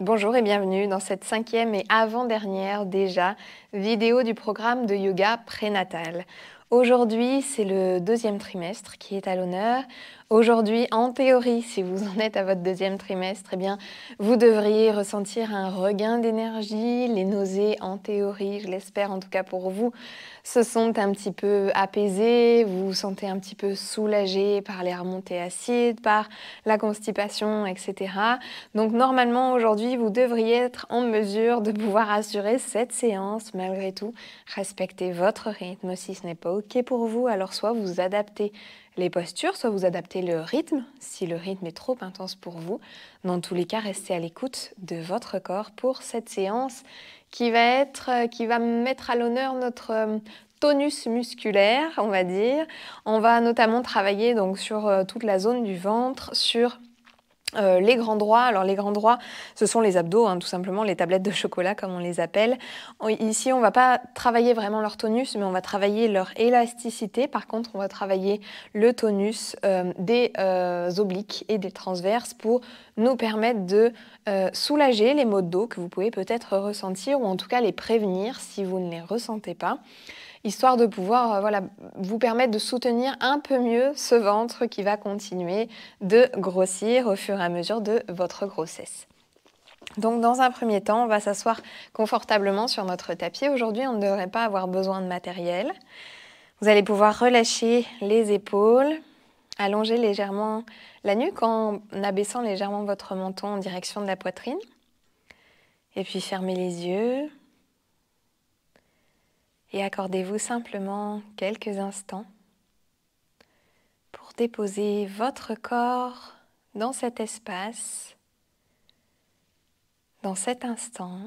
Bonjour et bienvenue dans cette 5e et avant-dernière déjà vidéo du programme de yoga prénatal. Aujourd'hui, c'est le 2e trimestre qui est à l'honneur. Aujourd'hui, en théorie, si vous en êtes à votre 2e trimestre, eh bien, vous devriez ressentir un regain d'énergie. Les nausées, en théorie, je l'espère en tout cas pour vous, se sont un petit peu apaisées. Vous vous sentez un petit peu soulagé par les remontées acides, par la constipation, etc. Donc normalement, aujourd'hui, vous devriez être en mesure de pouvoir assurer cette séance malgré tout. Respectez votre rythme. Si ce n'est pas OK pour vous, alors soit vous adaptez les postures, soit vous adaptez le rythme, si le rythme est trop intense pour vous. Dans tous les cas, restez à l'écoute de votre corps pour cette séance qui va mettre à l'honneur notre tonus musculaire, on va dire. On va notamment travailler donc sur toute la zone du ventre, sur les grands droits. Alors les grands droits, ce sont les abdos, tout simplement, les tablettes de chocolat comme on les appelle. Ici, on ne va pas travailler vraiment leur tonus, mais on va travailler leur élasticité. Par contre, on va travailler le tonus des obliques et des transverses pour nous permettre de soulager les maux de dos que vous pouvez peut-être ressentir, ou en tout cas les prévenir si vous ne les ressentez pas, histoire de pouvoir vous permettre de soutenir un peu mieux ce ventre qui va continuer de grossir au fur et à mesure de votre grossesse. Donc dans un premier temps, on va s'asseoir confortablement sur notre tapis. Aujourd'hui, on ne devrait pas avoir besoin de matériel. Vous allez pouvoir relâcher les épaules, allonger légèrement la nuque en abaissant légèrement votre menton en direction de la poitrine. Et puis fermez les yeux. Et accordez-vous simplement quelques instants pour déposer votre corps dans cet espace, dans cet instant.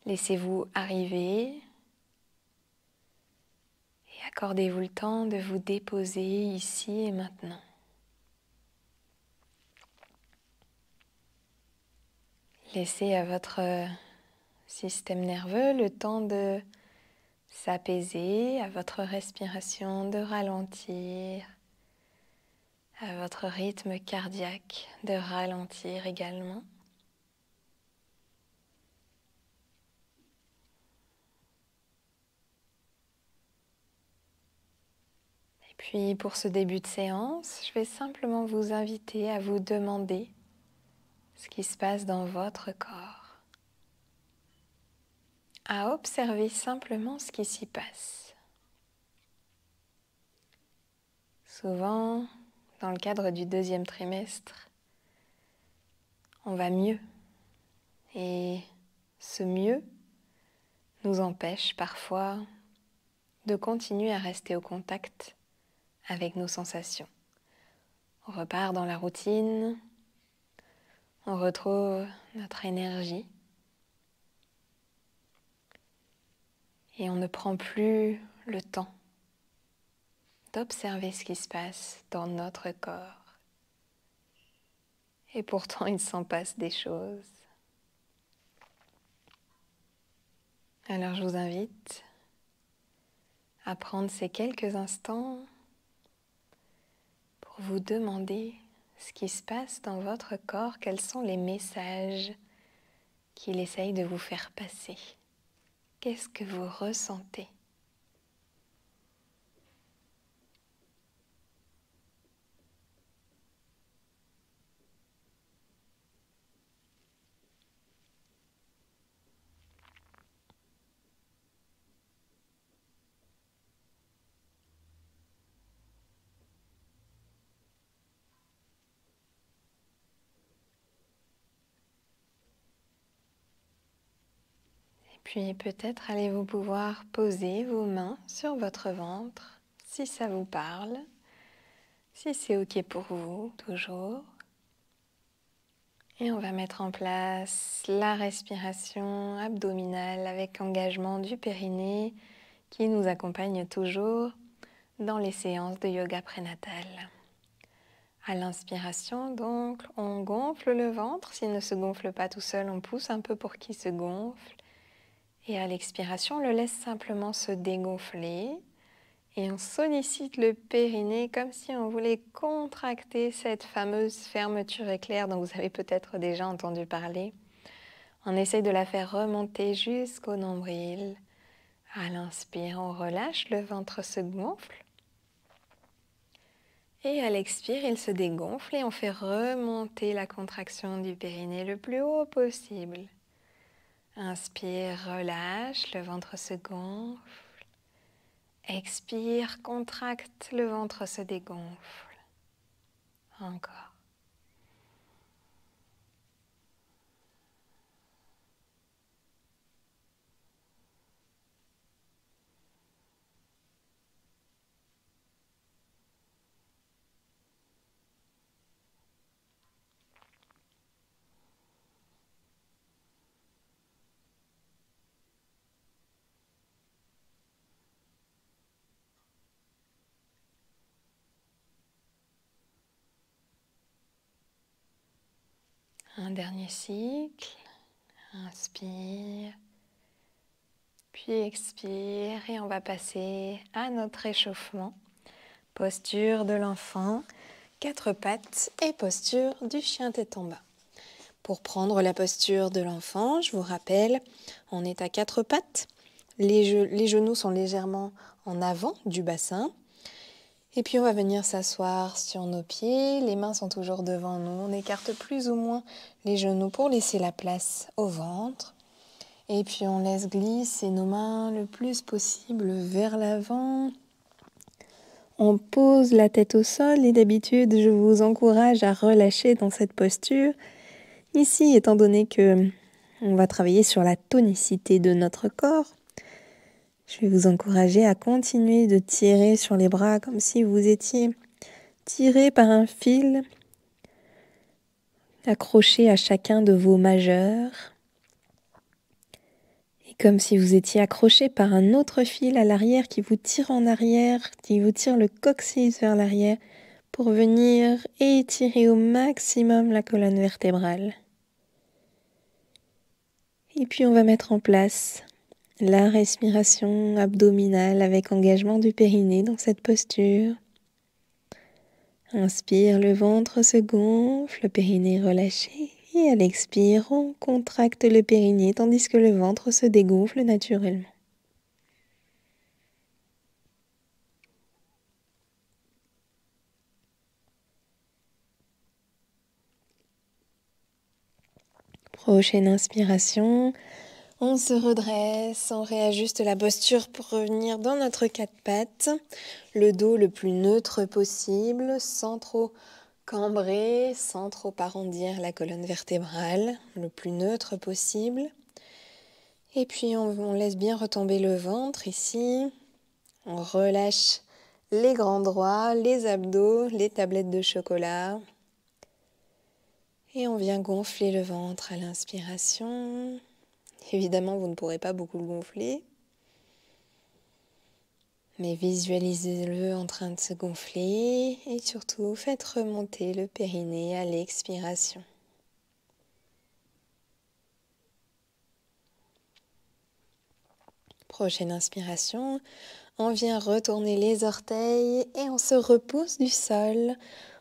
Laissez-vous arriver et accordez-vous le temps de vous déposer ici et maintenant. Laissez à votre système nerveux le temps de s'apaiser, à votre respiration de ralentir, à votre rythme cardiaque de ralentir également. Et puis pour ce début de séance, je vais simplement vous inviter à vous demander ce qui se passe dans votre corps, à observer simplement ce qui s'y passe. Souvent, dans le cadre du 2e trimestre, on va mieux. Et ce mieux nous empêche parfois de continuer à rester au contact avec nos sensations. On repart dans la routine, on retrouve notre énergie et on ne prend plus le temps d'observer ce qui se passe dans notre corps. Et pourtant, il s'en passe des choses. Alors je vous invite à prendre ces quelques instants pour vous demander ce qui se passe dans votre corps, quels sont les messages qu'il essaye de vous faire passer. Qu'est-ce que vous ressentez ? Puis peut-être allez-vous pouvoir poser vos mains sur votre ventre, si ça vous parle, si c'est OK pour vous, toujours. Et on va mettre en place la respiration abdominale avec engagement du périnée qui nous accompagne toujours dans les séances de yoga prénatal. À l'inspiration, donc, on gonfle le ventre. S'il ne se gonfle pas tout seul, on pousse un peu pour qu'il se gonfle. Et à l'expiration, on le laisse simplement se dégonfler Et on sollicite le périnée comme si on voulait contracter cette fameuse fermeture éclair dont vous avez peut-être déjà entendu parler. On essaye de la faire remonter jusqu'au nombril. À l'inspire, on relâche, le ventre se gonfle. Et à l'expire, il se dégonfle et on fait remonter la contraction du périnée le plus haut possible. Inspire, relâche, le ventre se gonfle. Expire, contracte, le ventre se dégonfle. Encore. Un dernier cycle. Inspire. Puis expire et on va passer à notre échauffement. Posture de l'enfant, 4 pattes et posture du chien tête en bas. Pour prendre la posture de l'enfant, je vous rappelle, on est à 4 pattes. Les genoux sont légèrement en avant du bassin. Et puis on va venir s'asseoir sur nos pieds, les mains sont toujours devant nous. On écarte plus ou moins les genoux pour laisser la place au ventre. Et puis on laisse glisser nos mains le plus possible vers l'avant. On pose la tête au sol et d'habitude, je vous encourage à relâcher dans cette posture. Ici, étant donné que on va travailler sur la tonicité de notre corps, je vais vous encourager à continuer de tirer sur les bras comme si vous étiez tiré par un fil accroché à chacun de vos majeurs. Et comme si vous étiez accroché par un autre fil à l'arrière qui vous tire en arrière, qui vous tire le coccyx vers l'arrière pour venir étirer au maximum la colonne vertébrale. Et puis on va mettre en place la respiration abdominale avec engagement du périnée dans cette posture. Inspire, le ventre se gonfle, le périnée relâché. Et à l'expire, on contracte le périnée tandis que le ventre se dégonfle naturellement. Prochaine inspiration, on se redresse, on réajuste la posture pour revenir dans notre 4 pattes. Le dos le plus neutre possible, sans trop cambrer, sans trop arrondir la colonne vertébrale, le plus neutre possible. Et puis on laisse bien retomber le ventre ici. On relâche les grands droits, les abdos, les tablettes de chocolat. Et on vient gonfler le ventre à l'inspiration. Évidemment, vous ne pourrez pas beaucoup le gonfler. Mais visualisez-le en train de se gonfler. Et surtout, faites remonter le périnée à l'expiration. Prochaine inspiration, on vient retourner les orteils et on se repousse du sol.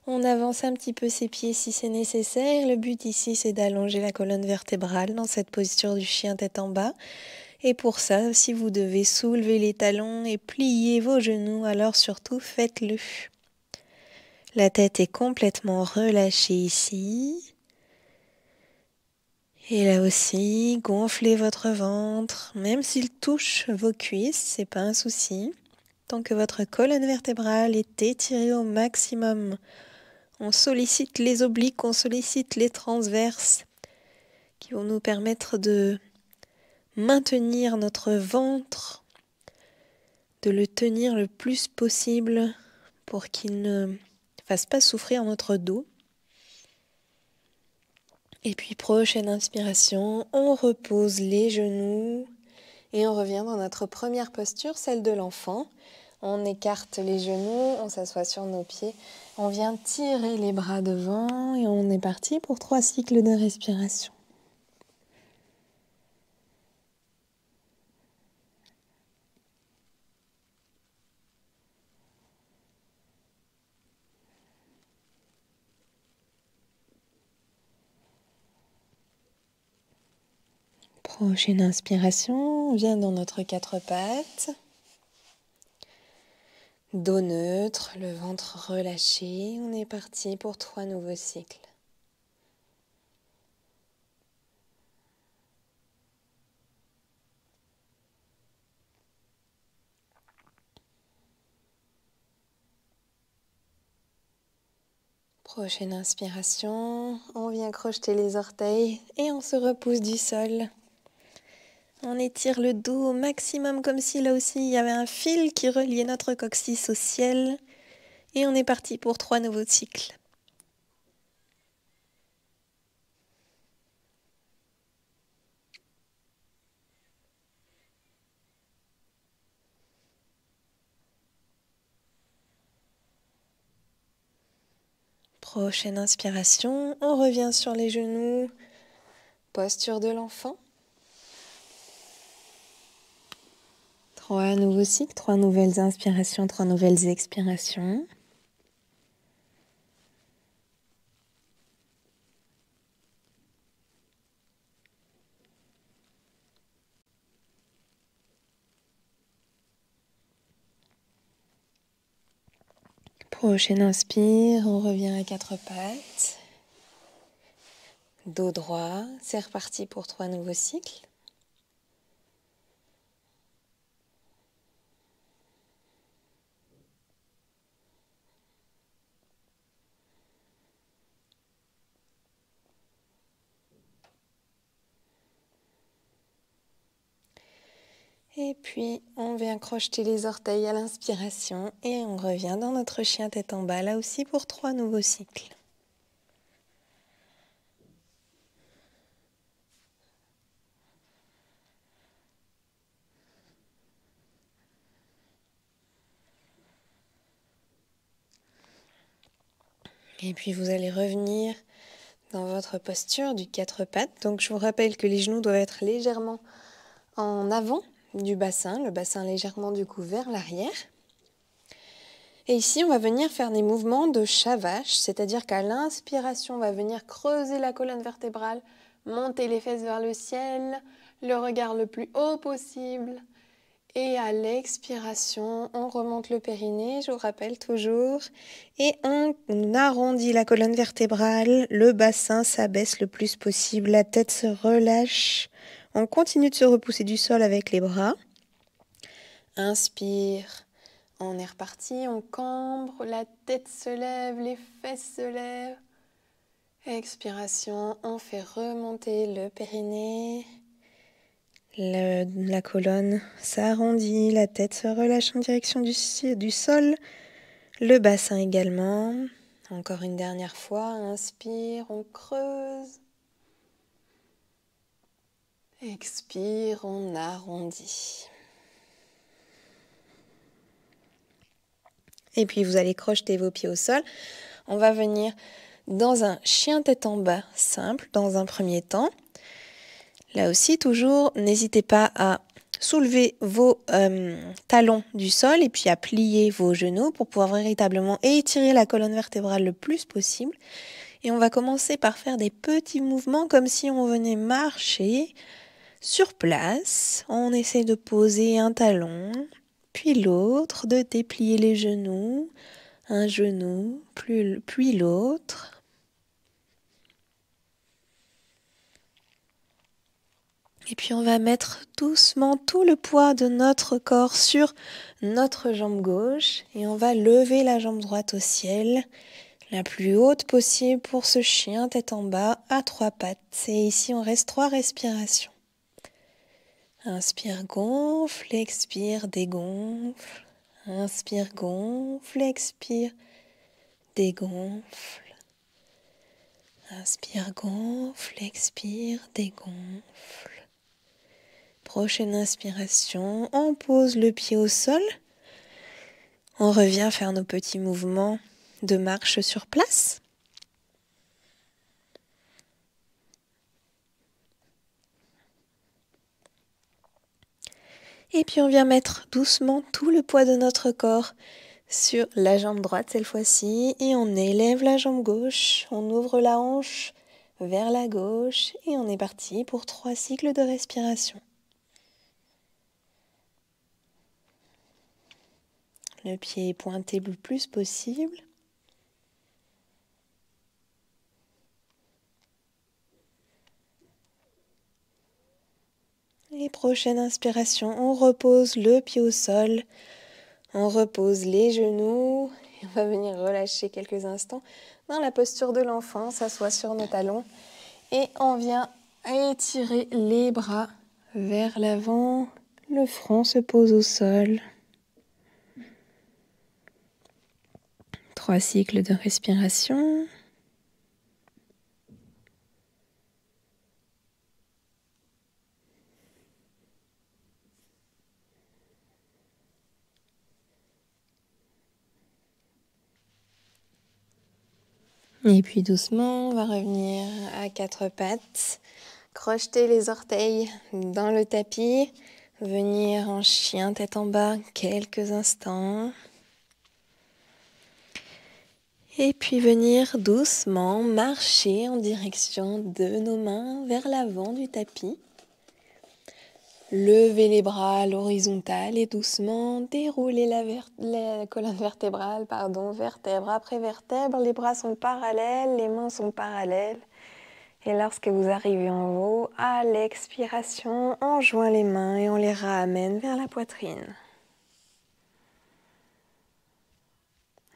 On avance un petit peu ses pieds si c'est nécessaire. Le but ici, c'est d'allonger la colonne vertébrale dans cette posture du chien tête en bas. Et pour ça, si vous devez soulever les talons et plier vos genoux, alors surtout faites-le. La tête est complètement relâchée ici. Et là aussi, gonflez votre ventre, même s'il touche vos cuisses, c'est pas un souci. Tant que votre colonne vertébrale est étirée au maximum, on sollicite les obliques, on sollicite les transverses qui vont nous permettre de maintenir notre ventre, de le tenir le plus possible pour qu'il ne fasse pas souffrir notre dos. Et puis prochaine inspiration, on repose les genoux et on revient dans notre première posture, celle de l'enfant. On écarte les genoux, on s'assoit sur nos pieds, on vient tirer les bras devant et on est parti pour 3 cycles de respiration. Prochaine inspiration, on vient dans notre quatre pattes. Dos neutre, le ventre relâché. On est parti pour 3 nouveaux cycles. Prochaine inspiration, on vient crocheter les orteils et on se repousse du sol. On étire le dos au maximum comme si là aussi il y avait un fil qui reliait notre coccyx au ciel. Et on est parti pour 3 nouveaux cycles. Prochaine inspiration, on revient sur les genoux. Posture de l'enfant. 3 nouveaux cycles, 3 nouvelles inspirations, 3 nouvelles expirations. Prochaine inspire, on revient à 4 pattes. Dos droit, c'est reparti pour 3 nouveaux cycles. Et puis, on vient crocheter les orteils à l'inspiration et on revient dans notre chien tête en bas, là aussi pour 3 nouveaux cycles. Et puis, vous allez revenir dans votre posture du 4 pattes. Donc, je vous rappelle que les genoux doivent être légèrement en avant du bassin, le bassin légèrement du coup vers l'arrière. Et ici, on va venir faire des mouvements de chat vache, c'est-à-dire qu'à l'inspiration, on va venir creuser la colonne vertébrale, monter les fesses vers le ciel, le regard le plus haut possible. Et à l'expiration, on remonte le périnée, je vous rappelle toujours, et on arrondit la colonne vertébrale, le bassin s'abaisse le plus possible, la tête se relâche. On continue de se repousser du sol avec les bras. Inspire, on est reparti, on cambre, la tête se lève, les fesses se lèvent. Expiration, on fait remonter le périnée. La colonne s'arrondit, la tête se relâche en direction du sol, le bassin également. Encore une dernière fois, inspire, on creuse. Expire, on arrondit. Et puis vous allez crocheter vos pieds au sol. On va venir dans un chien tête en bas simple dans un premier temps. Là aussi, toujours, n'hésitez pas à soulever vos talons du sol et puis à plier vos genoux pour pouvoir véritablement étirer la colonne vertébrale le plus possible. Et on va commencer par faire des petits mouvements comme si on venait marcher sur place. On essaie de poser un talon, puis l'autre, de déplier les genoux, un genou, puis l'autre. Et puis on va mettre doucement tout le poids de notre corps sur notre jambe gauche et on va lever la jambe droite au ciel, la plus haute possible pour ce chien tête en bas à 3 pattes. Et ici on reste 3 respirations. Inspire, gonfle, expire, dégonfle. Inspire, gonfle, expire, dégonfle. Inspire, gonfle, expire, dégonfle. Prochaine inspiration, on pose le pied au sol. On revient faire nos petits mouvements de marche sur place. Et puis on vient mettre doucement tout le poids de notre corps sur la jambe droite cette fois-ci. Et on élève la jambe gauche, on ouvre la hanche vers la gauche et on est parti pour 3 cycles de respiration. Le pied est pointé le plus possible. Et prochaine inspiration, on repose le pied au sol, on repose les genoux et on va venir relâcher quelques instants dans la posture de l'enfant, s'assoit sur nos talons et on vient étirer les bras vers l'avant, le front se pose au sol. 3 cycles de respiration. Et puis doucement, on va revenir à 4 pattes, crocheter les orteils dans le tapis, venir en chien tête en bas quelques instants. Et puis venir doucement marcher en direction de nos mains vers l'avant du tapis. Levez les bras à l'horizontale et doucement dérouler la colonne vertébrale, vertèbre après vertèbre. Les bras sont parallèles, les mains sont parallèles. Et lorsque vous arrivez en haut, à l'expiration, on joint les mains et on les ramène vers la poitrine.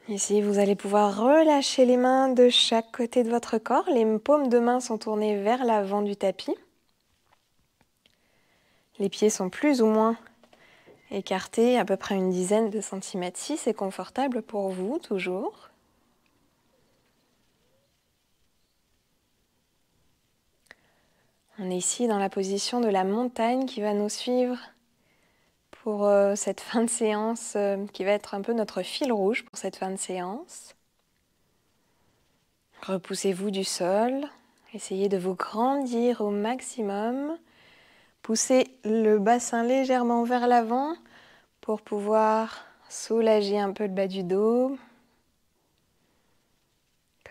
Ici, vous allez pouvoir relâcher les mains de chaque côté de votre corps. Les paumes de main sont tournées vers l'avant du tapis. Les pieds sont plus ou moins écartés, à peu près une dizaine de centimètres. Si c'est confortable pour vous, toujours. On est ici dans la position de la montagne qui va nous suivre pour cette fin de séance, qui va être un peu notre fil rouge pour cette fin de séance. Repoussez-vous du sol, essayez de vous grandir au maximum. Poussez le bassin légèrement vers l'avant pour pouvoir soulager un peu le bas du dos.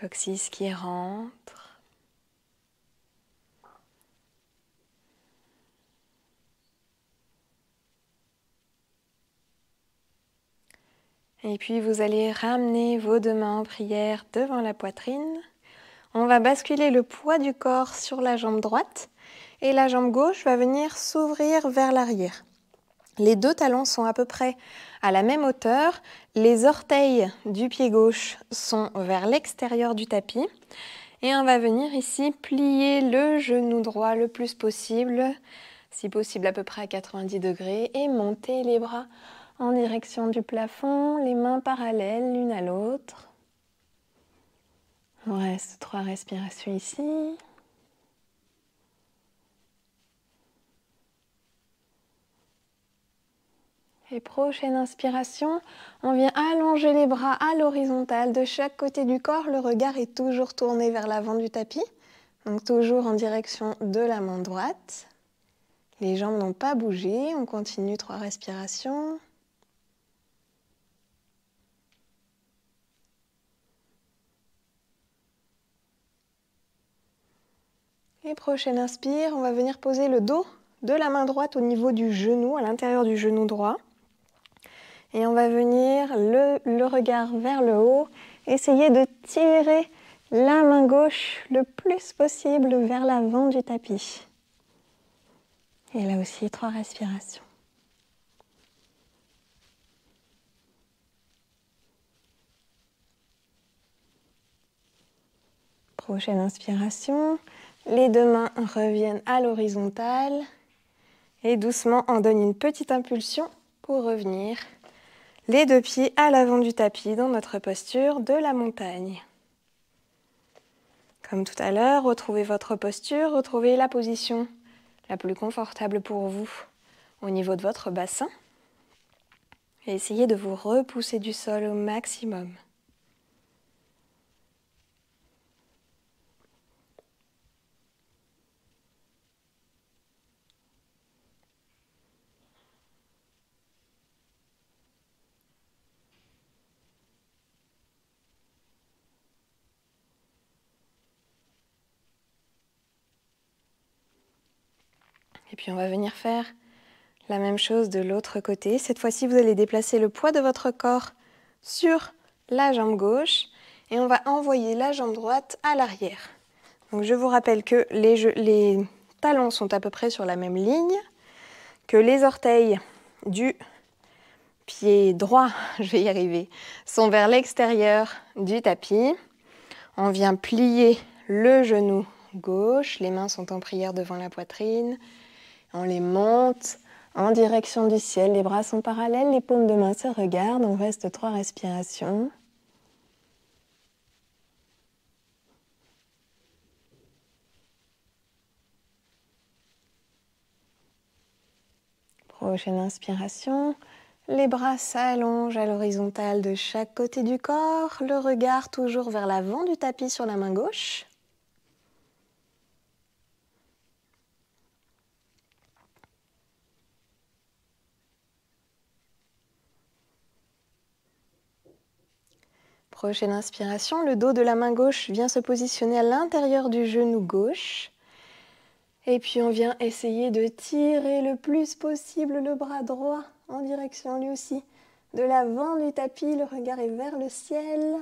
Coccyx qui rentre. Et puis vous allez ramener vos 2 mains en prière devant la poitrine. On va basculer le poids du corps sur la jambe droite et la jambe gauche va venir s'ouvrir vers l'arrière. Les 2 talons sont à peu près à la même hauteur. Les orteils du pied gauche sont vers l'extérieur du tapis. Et on va venir ici plier le genou droit le plus possible, si possible à peu près à 90 degrés, et monter les bras en direction du plafond, les mains parallèles l'une à l'autre. On reste 3 respirations ici. Et prochaine inspiration, on vient allonger les bras à l'horizontale de chaque côté du corps. Le regard est toujours tourné vers l'avant du tapis, donc toujours en direction de la main droite. Les jambes n'ont pas bougé, on continue 3 respirations. Et prochaine inspire, on va venir poser le dos de la main droite au niveau du genou, à l'intérieur du genou droit. Et on va venir le regard vers le haut, essayer de tirer la main gauche le plus possible vers l'avant du tapis. Et là aussi, 3 respirations. Prochaine inspiration, les 2 mains reviennent à l'horizontale et doucement on donne une petite impulsion pour revenir les 2 pieds à l'avant du tapis dans notre posture de la montagne. Comme tout à l'heure, retrouvez votre posture, retrouvez la position la plus confortable pour vous au niveau de votre bassin et essayez de vous repousser du sol au maximum. Et puis on va venir faire la même chose de l'autre côté. Cette fois-ci, vous allez déplacer le poids de votre corps sur la jambe gauche et on va envoyer la jambe droite à l'arrière. Donc je vous rappelle que les talons sont à peu près sur la même ligne, que les orteils du pied droit, je vais y arriver, sont vers l'extérieur du tapis. On vient plier le genou gauche, les mains sont en prière devant la poitrine. On les monte en direction du ciel, les bras sont parallèles, les paumes de main se regardent, on reste 3 respirations. Prochaine inspiration, les bras s'allongent à l'horizontale de chaque côté du corps, le regard toujours vers l'avant du tapis sur la main gauche. Prochaine inspiration, le dos de la main gauche vient se positionner à l'intérieur du genou gauche. Et puis on vient essayer de tirer le plus possible le bras droit en direction lui aussi de l'avant du tapis, le regard est vers le ciel.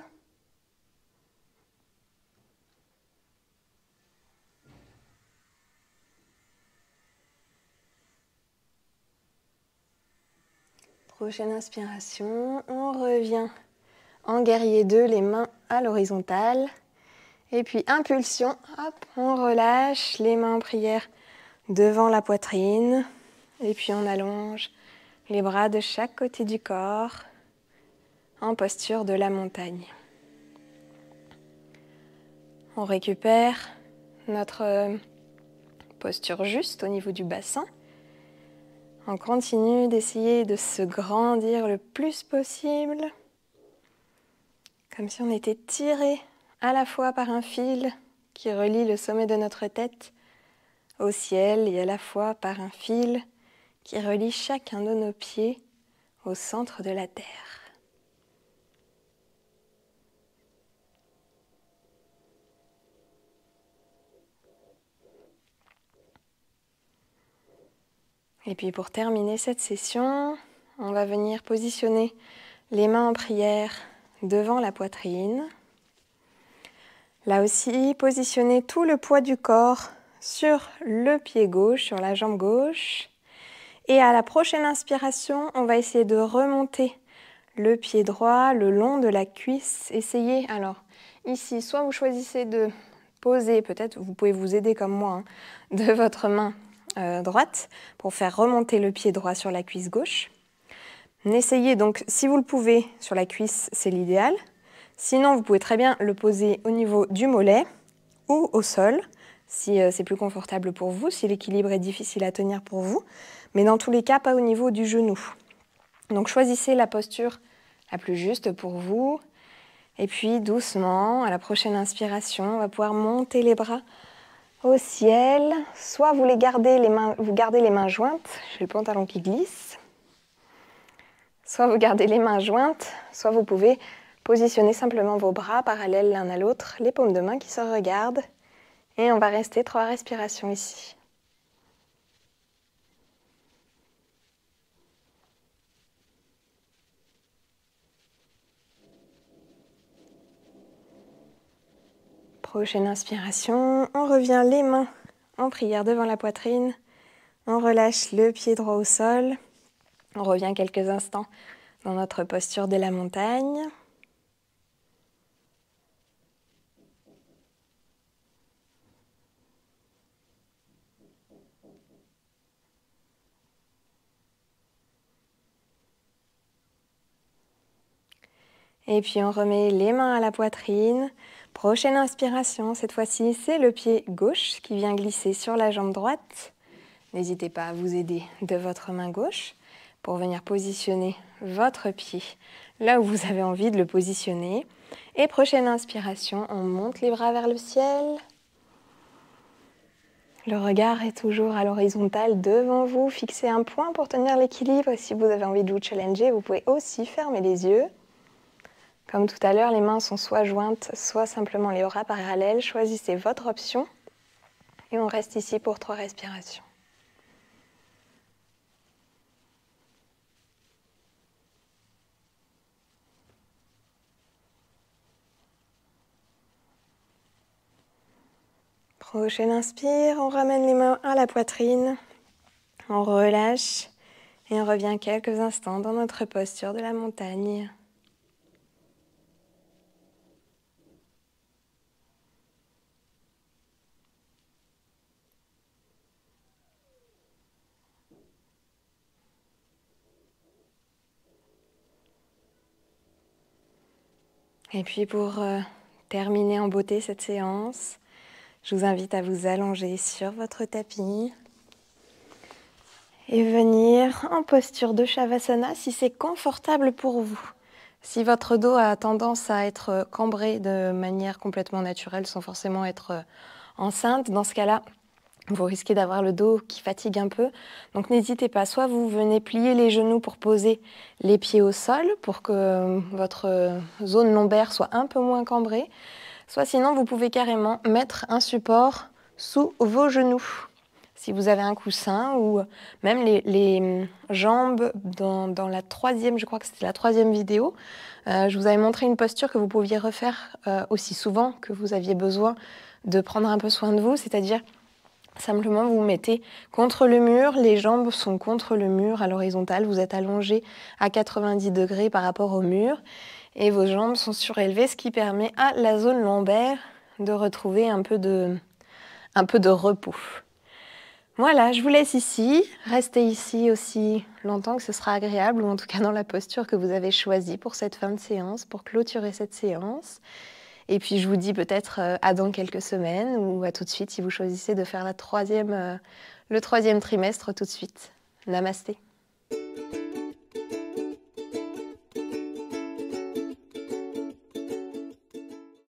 Prochaine inspiration, on revient en guerrier 2, les mains à l'horizontale. Et puis impulsion, hop, on relâche les mains en prière devant la poitrine. Et puis on allonge les bras de chaque côté du corps en posture de la montagne. On récupère notre posture juste au niveau du bassin. On continue d'essayer de se grandir le plus possible, comme si on était tiré à la fois par un fil qui relie le sommet de notre tête au ciel et à la fois par un fil qui relie chacun de nos pieds au centre de la terre. Et puis pour terminer cette session, on va venir positionner les mains en prière devant la poitrine. Là aussi, positionner tout le poids du corps sur le pied gauche, sur la jambe gauche. Et à la prochaine inspiration, on va essayer de remonter le pied droit le long de la cuisse. Essayez, alors ici, soit vous choisissez de poser, peut-être vous pouvez vous aider comme moi, de votre main droite pour faire remonter le pied droit sur la cuisse gauche. Essayez donc, si vous le pouvez, sur la cuisse, c'est l'idéal. Sinon, vous pouvez très bien le poser au niveau du mollet ou au sol, si c'est plus confortable pour vous, si l'équilibre est difficile à tenir pour vous. Mais dans tous les cas, pas au niveau du genou. Donc choisissez la posture la plus juste pour vous. Et puis doucement, à la prochaine inspiration, on va pouvoir monter les bras au ciel. Soit vous gardez les mains jointes, j'ai le pantalon qui glisse. Soit vous gardez les mains jointes, soit vous pouvez positionner simplement vos bras parallèles l'un à l'autre, les paumes de main qui se regardent. Et on va rester 3 respirations ici. Prochaine inspiration, on revient les mains en prière devant la poitrine. On relâche le pied droit au sol. On revient quelques instants dans notre posture de la montagne. Et puis on remet les mains à la poitrine. Prochaine inspiration, cette fois-ci, c'est le pied gauche qui vient glisser sur la jambe droite. N'hésitez pas à vous aider de votre main gauche pour venir positionner votre pied là où vous avez envie de le positionner. Et prochaine inspiration, on monte les bras vers le ciel. Le regard est toujours à l'horizontale devant vous. Fixez un point pour tenir l'équilibre. Si vous avez envie de vous challenger, vous pouvez aussi fermer les yeux. Comme tout à l'heure, les mains sont soit jointes, soit simplement les bras parallèles. Choisissez votre option. Et on reste ici pour 3 respirations. Prochaine inspire, on ramène les mains à la poitrine, on relâche et on revient quelques instants dans notre posture de la montagne. Et puis pour terminer en beauté cette séance, je vous invite à vous allonger sur votre tapis et venir en posture de Shavasana si c'est confortable pour vous. Si votre dos a tendance à être cambré de manière complètement naturelle sans forcément être enceinte, dans ce cas-là, vous risquez d'avoir le dos qui fatigue un peu. Donc n'hésitez pas, soit vous venez plier les genoux pour poser les pieds au sol pour que votre zone lombaire soit un peu moins cambrée, soit sinon vous pouvez carrément mettre un support sous vos genoux. Si vous avez un coussin ou même les jambes dans la troisième, je crois que c'était la troisième vidéo, je vous avais montré une posture que vous pouviez refaire aussi souvent que vous aviez besoin de prendre un peu soin de vous, c'est-à-dire simplement, vous vous mettez contre le mur, les jambes sont contre le mur à l'horizontale, vous êtes allongé à 90 degrés par rapport au mur et vos jambes sont surélevées, ce qui permet à la zone lombaire de retrouver un peu de repos. Voilà, je vous laisse ici, restez ici aussi longtemps que ce sera agréable, ou en tout cas dans la posture que vous avez choisie pour cette fin de séance, pour clôturer cette séance. Et puis je vous dis peut-être à dans quelques semaines ou à tout de suite si vous choisissez de faire le troisième trimestre tout de suite. Namasté.